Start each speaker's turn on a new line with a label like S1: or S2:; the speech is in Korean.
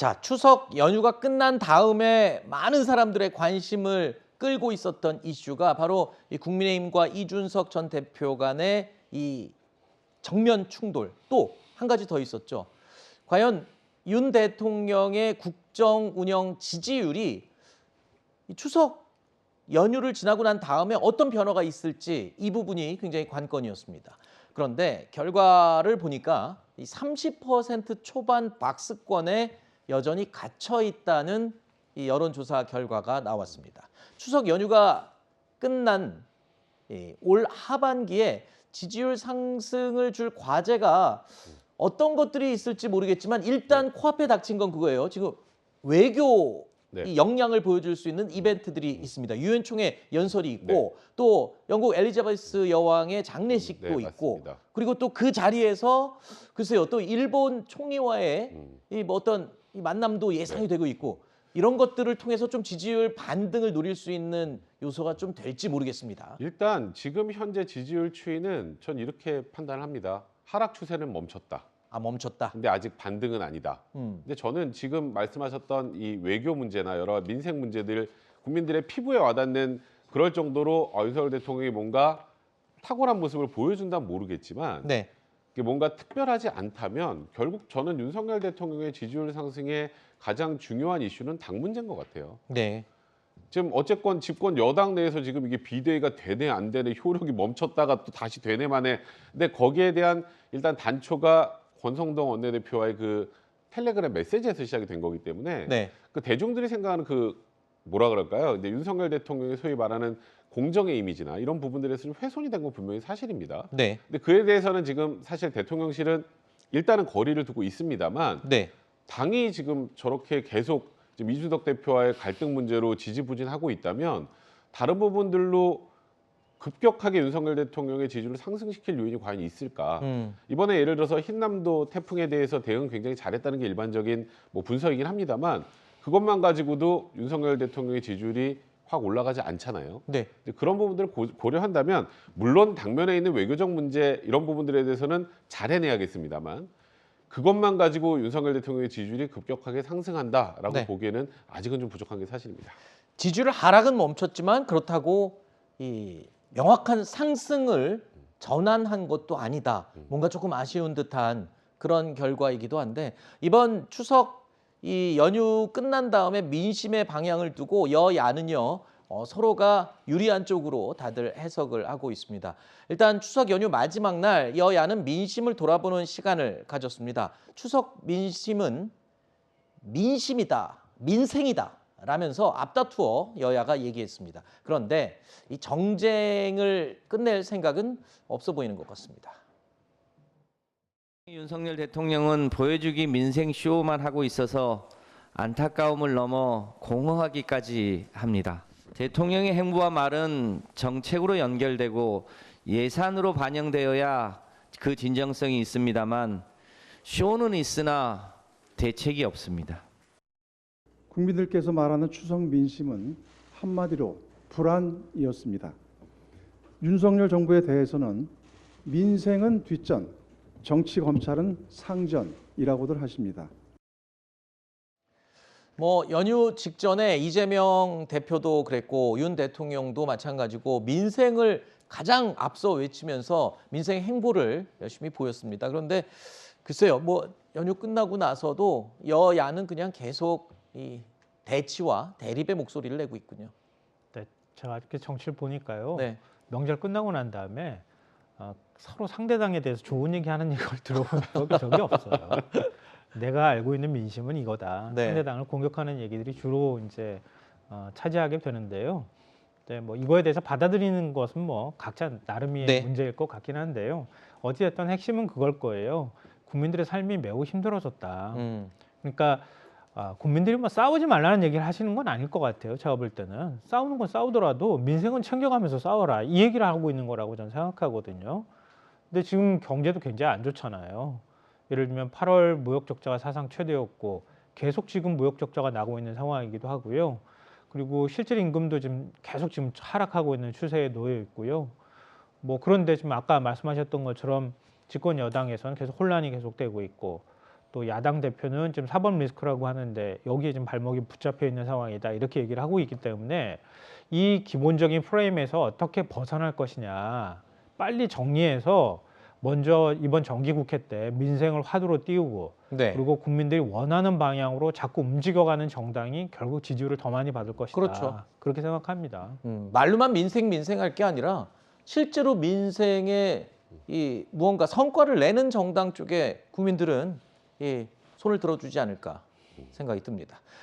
S1: 자, 추석 연휴가 끝난 다음에 많은 사람들의 관심을 끌고 있었던 이슈가 바로 이 국민의힘과 이준석 전 대표 간의 이 정면 충돌, 또 한 가지 더 있었죠. 과연 윤 대통령의 국정 운영 지지율이 이 추석 연휴를 지나고 난 다음에 어떤 변화가 있을지 이 부분이 굉장히 관건이었습니다. 그런데 결과를 보니까 이 30% 초반 박스권에 여전히 갇혀 있다는 이 여론조사 결과가 나왔습니다. 추석 연휴가 끝난 올 하반기에 지지율 상승을 줄 과제가 어떤 것들이 있을지 모르겠지만 일단 코앞에 닥친 건 그거예요. 지금 외교 이 역량을 보여줄 수 있는 이벤트들이 있습니다. 유엔총회 연설이 있고 또 영국 엘리자베스 여왕의 장례식도 있고
S2: 맞습니다.
S1: 그리고 또 그 자리에서 글쎄요 또 일본 총리와의 이 뭐 어떤 이 만남도 예상이 되고 있고 이런 것들을 통해서 좀 지지율 반등을 노릴 수 있는 요소가 좀 될지 모르겠습니다.
S2: 일단 지금 현재 지지율 추이는 전 이렇게 판단을 합니다. 하락 추세는 멈췄다.
S1: 아, 멈췄다.
S2: 근데 아직 반등은 아니다. 근데 저는 지금 말씀하셨던 이 외교 문제나 여러 민생 문제들 국민들의 피부에 와닿는 그럴 정도로 윤석열 대통령이 뭔가 탁월한 모습을 보여준다면 모르겠지만
S1: 네.
S2: 이게 뭔가 특별하지 않다면 결국 저는 윤석열 대통령의 지지율 상승의 가장 중요한 이슈는 당 문제인 것 같아요.
S1: 네.
S2: 지금 어쨌건 집권 여당 내에서 지금 이게 비대위가 되네 안 되네 효력이 멈췄다가 또 다시 되네 마네. 근데 거기에 대한 일단 단초가 권성동 원내대표와의 그 텔레그램 메시지에서 시작이 된 거기 때문에
S1: 네.
S2: 그 대중들이 생각하는 그 뭐라 그럴까요? 근데 윤석열 대통령이 소위 말하는 공정의 이미지나 이런 부분들에서 좀 훼손이 된 건 분명히 사실입니다.
S1: 네.
S2: 근데 그에 대해서는 지금 사실 대통령실은 일단은 거리를 두고 있습니다만
S1: 네.
S2: 당이 지금 저렇게 계속 지금 이준석 대표와의 갈등 문제로 지지부진하고 있다면 다른 부분들로 급격하게 윤석열 대통령의 지지를 상승시킬 요인이 과연 있을까? 이번에 예를 들어서 흰남도 태풍에 대해서 대응 굉장히 잘했다는 게 일반적인 뭐 분석이긴 합니다만 그것만 가지고도 윤석열 대통령의 지지율이 확 올라가지 않잖아요.
S1: 네.
S2: 그런 부분들을 고려한다면 물론 당면에 있는 외교적 문제 이런 부분들에 대해서는 잘 해내야겠습니다만 그것만 가지고 윤석열 대통령의 지지율이 급격하게 상승한다라고
S1: 네.
S2: 보기에는 아직은 좀 부족한 게 사실입니다.
S1: 지지율 하락은 멈췄지만 그렇다고 이 명확한 상승을 전환한 것도 아니다. 뭔가 조금 아쉬운 듯한 그런 결과이기도 한데 이번 추석 이 연휴 끝난 다음에 민심의 방향을 두고 여야는요 서로가 유리한 쪽으로 다들 해석을 하고 있습니다. 일단 추석 연휴 마지막 날 여야는 민심을 돌아보는 시간을 가졌습니다. 추석 민심은 민심이다, 민생이다 라면서 앞다투어 여야가 얘기했습니다. 그런데 이 정쟁을 끝낼 생각은 없어 보이는 것 같습니다.
S3: 윤석열 대통령은 보여주기 민생 쇼만 하고 있어서 안타까움을 넘어 공허하기까지 합니다. 대통령의 행보와 말은 정책으로 연결되고 예산으로 반영되어야 그 진정성이 있습니다만 쇼는 있으나 대책이 없습니다.
S4: 국민들께서 말하는 추석 민심은 한마디로 불안이었습니다. 윤석열 정부에 대해서는 민생은 뒷전, 정치 검찰은 상전이라고들 하십니다.
S1: 뭐 연휴 직전에 이재명 대표도 그랬고 윤 대통령도 마찬가지고 민생을 가장 앞서 외치면서 민생 행보를 열심히 보였습니다. 그런데 글쎄요, 뭐 연휴 끝나고 나서도 여야는 그냥 계속 이 대치와 대립의 목소리를 내고 있군요.
S5: 네, 제가 이렇게 정치를 보니까요.
S1: 네.
S5: 명절 끝나고 난 다음에 서로 상대당에 대해서 좋은 얘기하는 걸 들어본 적이 없어요. 내가 알고 있는 민심은 이거다.
S1: 네.
S5: 상대당을 공격하는 얘기들이 주로 이제 차지하게 되는데요. 네, 뭐 이거에 대해서 받아들이는 것은 뭐 각자 나름의
S1: 네.
S5: 문제일 것 같긴 한데요. 어찌됐든 핵심은 그걸 거예요. 국민들의 삶이 매우 힘들어졌다. 그러니까 국민들이 뭐 싸우지 말라는 얘기를 하시는 건 아닐 것 같아요. 제가 볼 때는 싸우는 건 싸우더라도 민생은 챙겨가면서 싸워라 이 얘기를 하고 있는 거라고 저는 생각하거든요. 근데 지금 경제도 굉장히 안 좋잖아요. 예를 들면 8월 무역 적자가 사상 최대였고 계속 지금 무역 적자가 나고 있는 상황이기도 하고요. 그리고 실질 임금도 지금 계속 지금 하락하고 있는 추세에 놓여 있고요. 뭐 그런데 지금 아까 말씀하셨던 것처럼 집권 여당에서는 계속 혼란이 계속되고 있고 또 야당 대표는 지금 사법 리스크라고 하는데 여기에 지금 발목이 붙잡혀 있는 상황이다 이렇게 얘기를 하고 있기 때문에 이 기본적인 프레임에서 어떻게 벗어날 것이냐 빨리 정리해서 먼저 이번 정기국회 때 민생을 화두로 띄우고
S1: 네.
S5: 그리고 국민들이 원하는 방향으로 자꾸 움직여가는 정당이 결국 지지율을 더 많이 받을 것이다.
S1: 그렇죠.
S5: 그렇게 생각합니다.
S1: 말로만 민생 할 게 아니라 실제로 민생에 이 무언가 성과를 내는 정당 쪽에 국민들은 이 손을 들어주지 않을까 생각이 듭니다.